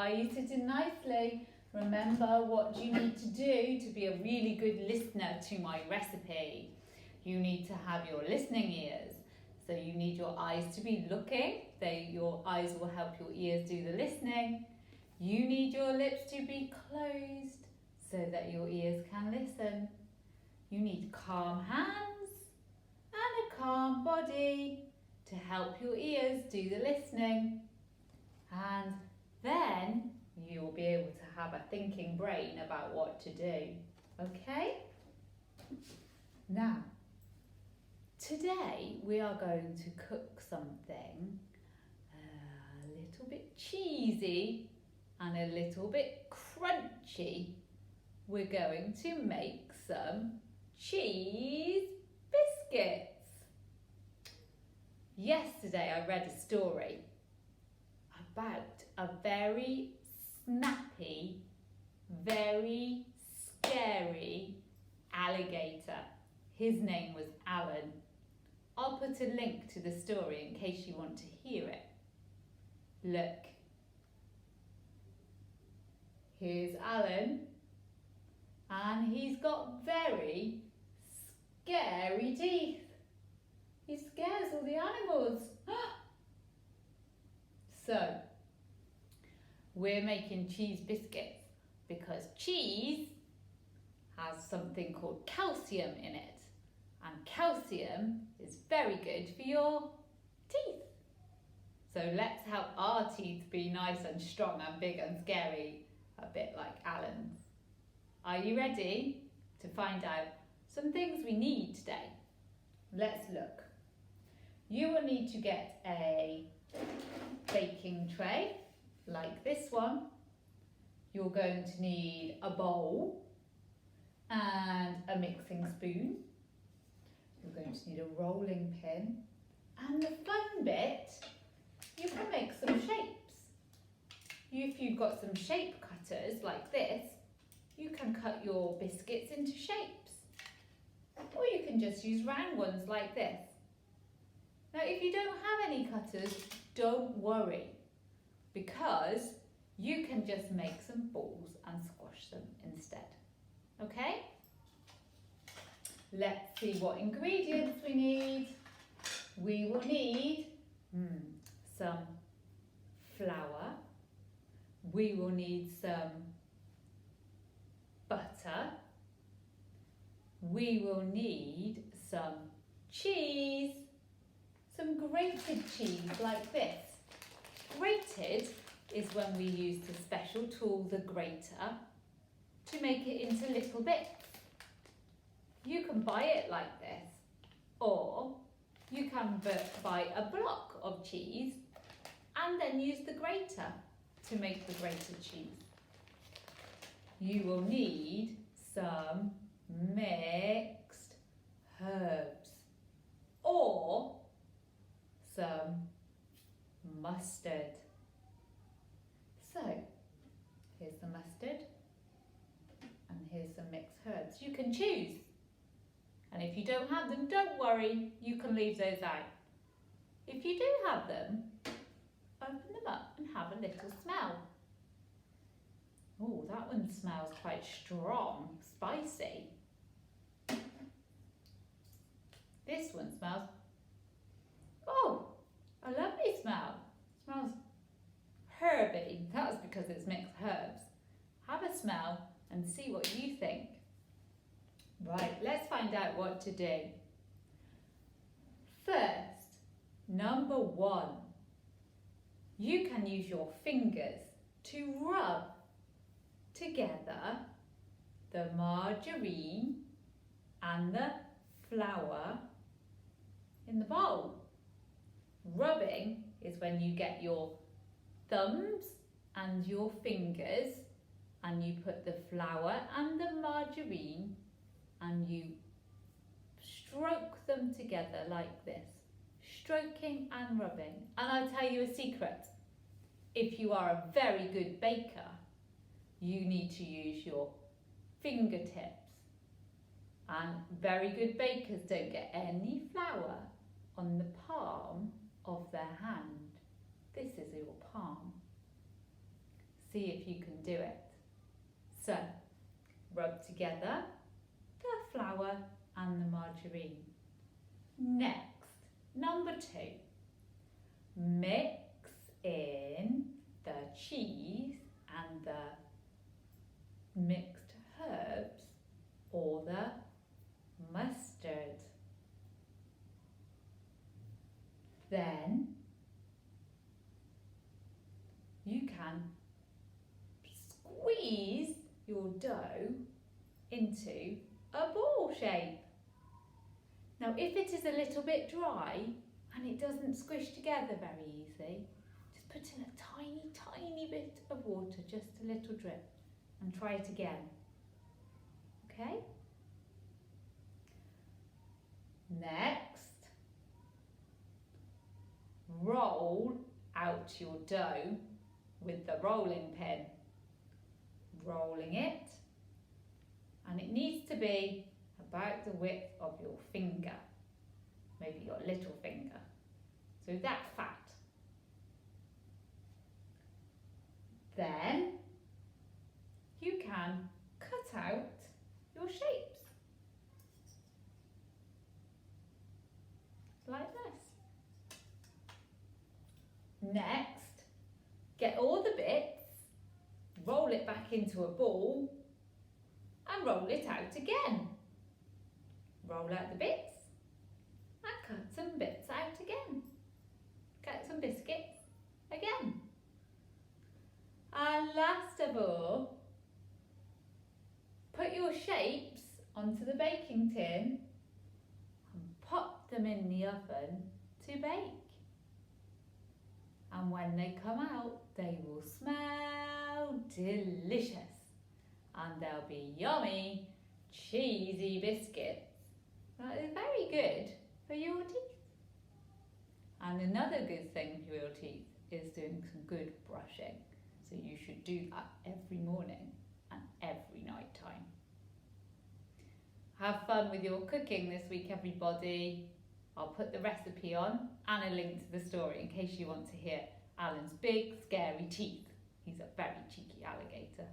Are you sitting nicely? Remember what you need to do to be a really good listener to my recipe. You need to have your listening ears. So you need your eyes to be looking. Your eyes will help your ears do the listening. You need your lips to be closed so that your ears can listen. You need calm hands and a calm body to help your ears do the listening. And then you'll be able to have a thinking brain about what to do. Okay? Now, today we are going to cook something a little bit cheesy and a little bit crunchy. We're going to make some cheese biscuits. Yesterday I read a story about a very snappy, very scary alligator. His name was Alan. I'll put a link to the story in case you want to hear it. Look. Here's Alan. And he's got very scary teeth. He scares all the animals. So, we're making cheese biscuits because cheese has something called calcium in it. And calcium is very good for your teeth. So let's help our teeth be nice and strong and big and scary, a bit like Alan's. Are you ready to find out some things we need today? Let's look. You will need to get a baking tray like this one. You're going to need a bowl and a mixing spoon. You're going to need a rolling pin, and the fun bit, you can make some shapes. If you've got some shape cutters like this, you can cut your biscuits into shapes, or you can just use round ones like this. Now if you don't have any cutters, don't worry, because you can just make some balls and squash them instead. Okay? Let's see what ingredients we need. We will need some flour. We will need some butter. We will need some cheese, some grated cheese like this. Grated is when we use the special tool, the grater, to make it into little bits. You can buy it like this, or you can buy a block of cheese and then use the grater to make the grated cheese. You will need some mixed herbs or some mustard. So, here's the mustard and here's some mixed herbs. You can choose. And if you don't have them, don't worry, you can leave those out. If you do have them, open them up and have a little smell. Oh, that one smells quite strong, spicy. This one smells, oh, a lovely smell. It smells herby. That's because it's mixed herbs. Have a smell and see what you think. Right, let's find out what to do. First, number 1, you can use your fingers to rub together the margarine and the flour in the bowl. Rubbing is when you get your thumbs and your fingers and you put the flour and the margarine and you stroke them together like this. Stroking and rubbing. And I'll tell you a secret. If you are a very good baker, you need to use your fingertips. And very good bakers don't get any flour on the palm of their hand. This is your palm. see if you can do it. So, rub together the flour and the margarine. Next, number 2, mix in the cheese and the mixed herbs or the mustard. Then you can squeeze your dough into a ball shape. Now if it is a little bit dry and it doesn't squish together very easily, just put in a tiny bit of water, just a little drip, and try it again. Okay? Next, roll out your dough with the rolling pin. Rolling it, and it needs to be about the width of your finger, maybe your little finger, so that fat. Then you can cut out your shapes like this. Next, get all the bits, roll it back into a ball and roll it out again. Roll out the bits and cut some bits out again. Cut some biscuits again. And last of all, put your shapes onto the baking tin and pop them in the oven to bake. And when they come out, they will smell delicious. And they'll be yummy, cheesy biscuits. That is very good for your teeth. And another good thing for your teeth is doing some good brushing. So you should do that every morning and every night time. Have fun with your cooking this week, everybody. I'll put the recipe on and a link to the story in case you want to hear Alan's big, scary teeth. He's a very cheeky alligator.